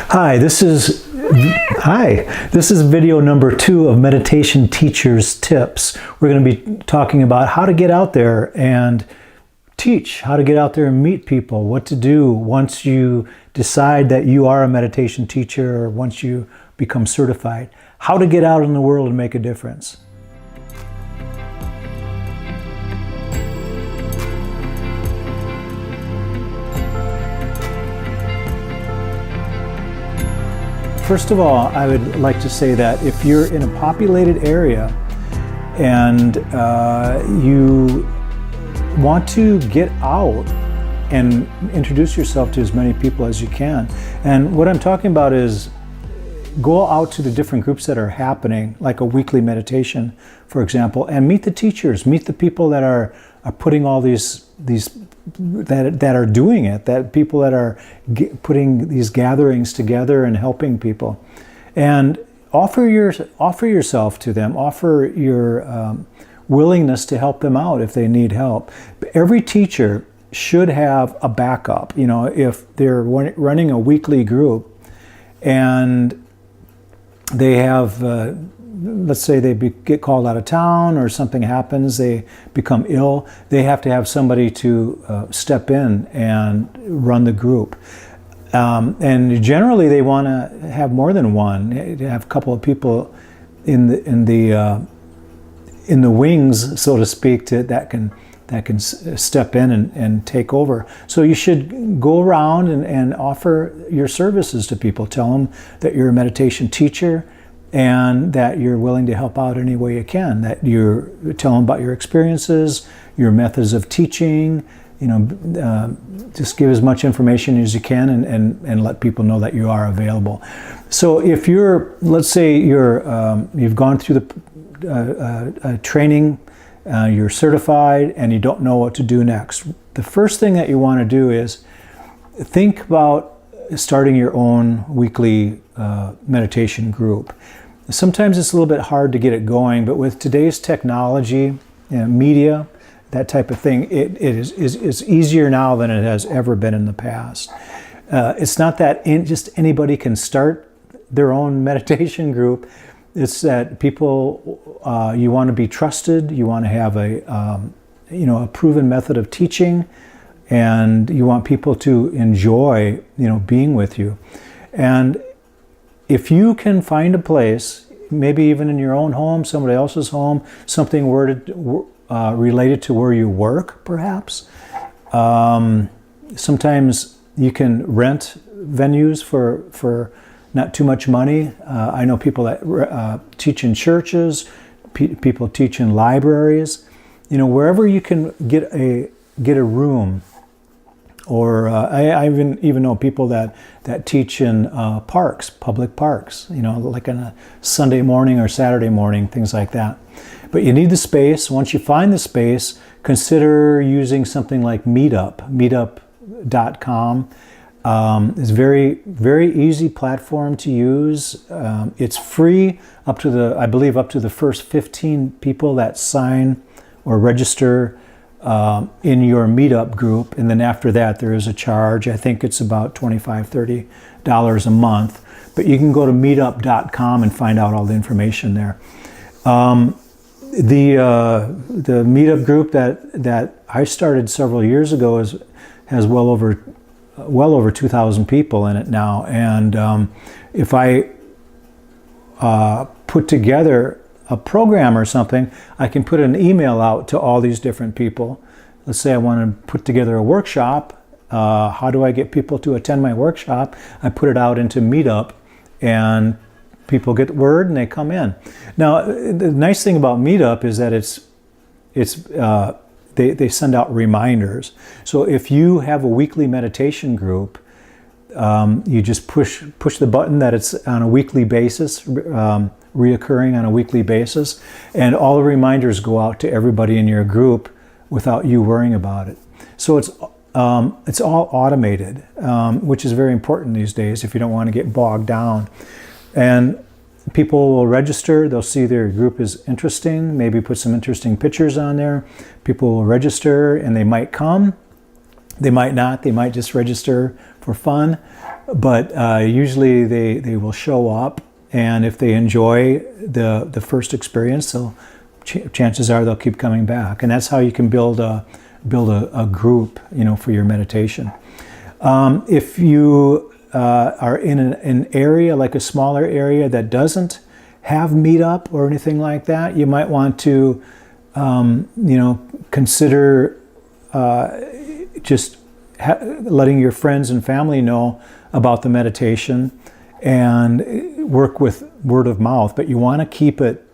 Hi, this is video number 2 of Meditation Teachers Tips. We're going to be talking about how to get out there and teach, how to get out there and meet people, what to do once you decide that you are a meditation teacher or once you become certified, how to get out in the world and make a difference. First of all, I would like to say that if you're in a populated area and you want to get out and introduce yourself to as many people as you can, and what I'm talking about is go out to the different groups that are happening, like a weekly meditation, for example, and meet the teachers, meet the people that are putting all these that are doing it, that people that are putting these gatherings together and helping people, and offer yourself to them, offer your willingness to help them out if they need help. Every teacher should have a backup. You know, if they're running a weekly group and they have let's say they get called out of town or something happens, they become ill, they have to have somebody to step in and run the group. And generally they want to have more than one, have a couple of people in the wings, so to speak, that can step in and take over. So you should go around and offer your services to people. Tell them that you're a meditation teacher and that you're willing to help out any way you can, that you're telling about your experiences, your methods of teaching, just give as much information as you can and let people know that you are available. So if let's say you've gone through the training, you're certified and you don't know what to do next, the first thing that you want to do is think about starting your own weekly meditation group. Sometimes it's a little bit hard to get it going, but with today's technology, media, that type of thing, it's easier now than it has ever been in the past. It's not that just anybody can start their own meditation group. It's that people, you want to be trusted, you want to have a proven method of teaching, and you want people to enjoy, being with you. And if you can find a place, maybe even in your own home, somebody else's home, something related to where you work, perhaps. Sometimes you can rent venues for not too much money. I know people that teach in churches, people teach in libraries. Wherever you can get a room. Or I even know people that teach in parks, public parks, like on a Sunday morning or Saturday morning, things like that. But you need the space. Once you find the space, consider using something like Meetupcom. It's very, very easy platform to use. It's free up to the first 15 people that sign or register in your meetup group, and then after that there is a charge. I think it's about $25-30 a month, but you can go to meetup.com and find out all the information there. The meetup group that I started several years ago has well over 2,000 people in it now, and if I put together a program or something, I can put an email out to all these different people. Let's say I want to put together a workshop. How do I get people to attend my workshop? I put it out into Meetup, and people get word and they come in. Now, the nice thing about Meetup is that they send out reminders. So if you have a weekly meditation group, you just push the button that it's on a weekly basis, reoccurring on a weekly basis, and all the reminders go out to everybody in your group without you worrying about it. So it's all automated, which is very important these days if you don't want to get bogged down. And people will register, they'll see their group is interesting, maybe put some interesting pictures on there. People will register and they might come. They might not. They might just register for fun, but usually they will show up, and if they enjoy the first experience, chances are they'll keep coming back. And that's how you can build a group, for your meditation. If you are in an area, like a smaller area that doesn't have Meetup or anything like that, you might want to consider just letting your friends and family know about the meditation and work with word of mouth, but you want to keep it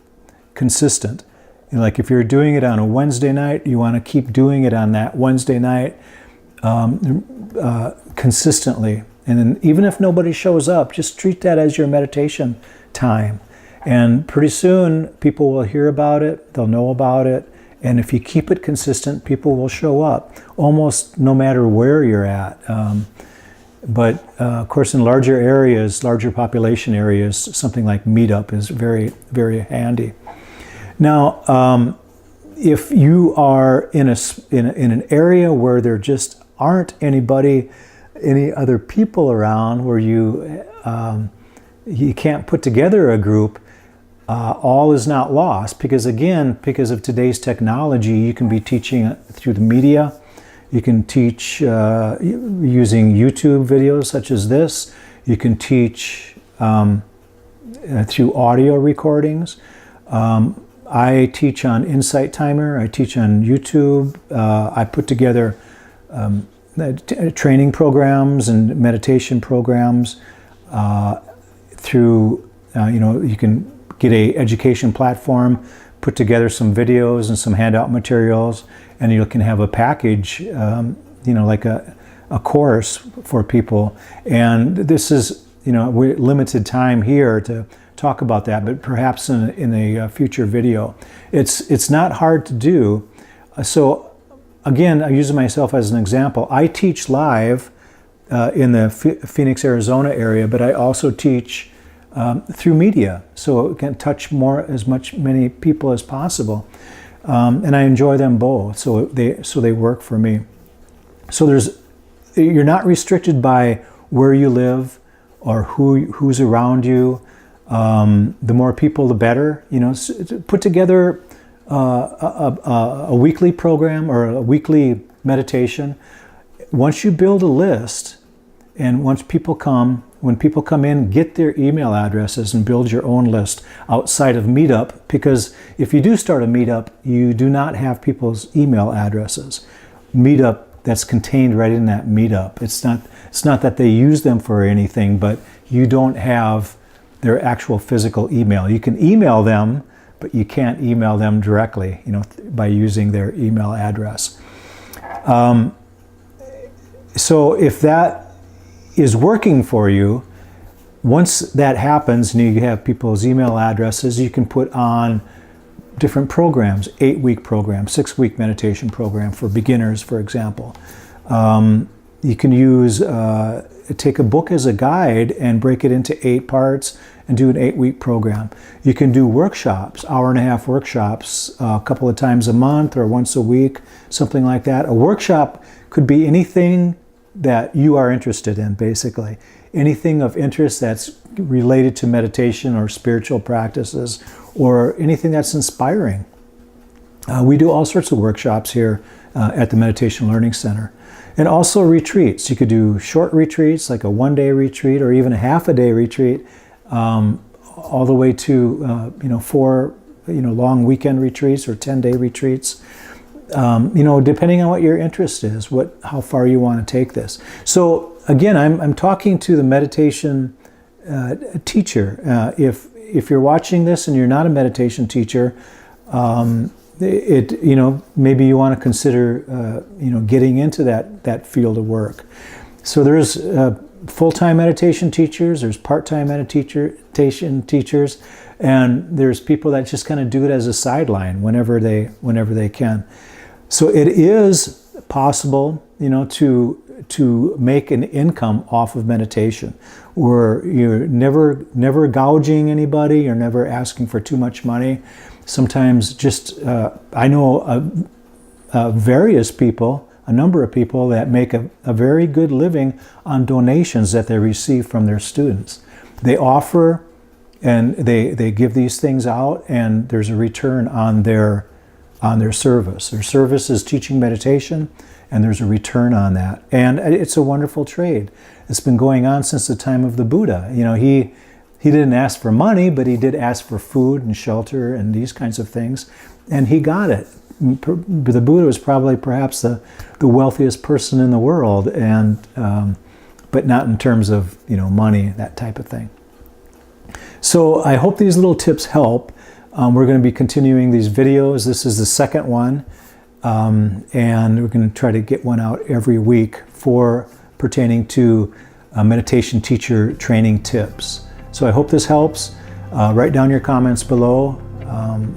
consistent. Like if you're doing it on a Wednesday night, you want to keep doing it on that Wednesday night consistently. And then even if nobody shows up, just treat that as your meditation time. And pretty soon people will hear about it, they'll know about it. And if you keep it consistent, people will show up almost no matter where you're at. But of course, in larger areas, larger population areas, something like Meetup is very, very handy. Now, if you are in an area where there just aren't any other people around, where you can't put together a group, all is not lost, because of today's technology, you can be teaching through the media. You can teach using YouTube videos such as this. You can teach through audio recordings. I teach on Insight Timer. I teach on YouTube. I put together training programs and meditation programs through, you can get a education platform, put together some videos and some handout materials, and you can have a package, like a course for people. And this is, we're limited time here to talk about that, but perhaps in a future video. It's not hard to do. So again, I use myself as an example. I teach live in the Phoenix, Arizona area, but I also teach through media, so it can touch many people as possible, and I enjoy them both. So they work for me. So you're not restricted by where you live or who's around you. The more people, the better. Put together a weekly program or a weekly meditation. Once you build a list, and when people come in, get their email addresses and build your own list outside of Meetup, because if you do start a Meetup, you do not have people's email addresses. Meetup, that's contained right in that Meetup. It's not that they use them for anything, but you don't have their actual physical email. You can email them, but you can't email them directly, by using their email address. So if that is working for you, once that happens and you have people's email addresses, you can put on different programs, 8-week program, 6-week meditation program for beginners, for example. You can take a book as a guide and break it into 8 parts and do an 8-week program. You can do workshops, hour-and-a-half workshops, a couple of times a month or once a week, something like that. A workshop could be anything that you are interested in, basically. Anything of interest that's related to meditation or spiritual practices, or anything that's inspiring. We do all sorts of workshops here at the Meditation Learning Center. And also retreats. You could do short retreats, like a 1-day retreat or even a half-a-day retreat, all the way to 4 long weekend retreats or 10-day retreats. Depending on what your interest is, how far you want to take this. So again, I'm talking to the meditation teacher. If you're watching this and you're not a meditation teacher, maybe you want to consider getting into that field of work. So there's full-time meditation teachers, there's part-time meditation teachers, and there's people that just kind of do it as a sideline whenever they can. So it is possible, to make an income off of meditation, where you're never gouging anybody, you're never asking for too much money. Sometimes I know various people, a number of people that make a very good living on donations that they receive from their students. They offer and they give these things out, and there's a return on their service. Their service is teaching meditation, and there's a return on that. And it's a wonderful trade. It's been going on since the time of the Buddha. You know, he didn't ask for money, but he did ask for food and shelter and these kinds of things, and he got it. The Buddha was probably perhaps the wealthiest person in the world, and but not in terms of, you know, money, that type of thing. So I hope these little tips help. We're going to be continuing these videos. This is the second one, and we're going to try to get one out every week pertaining to meditation teacher training tips. So I hope this helps. Write down your comments below.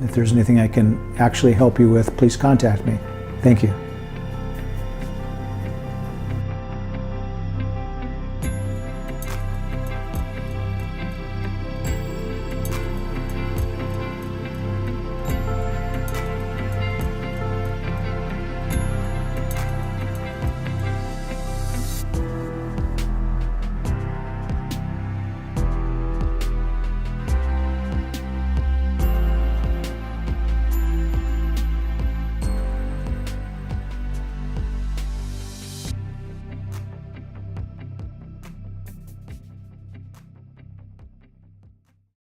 If there's anything I can actually help you with, please contact me. Thank you.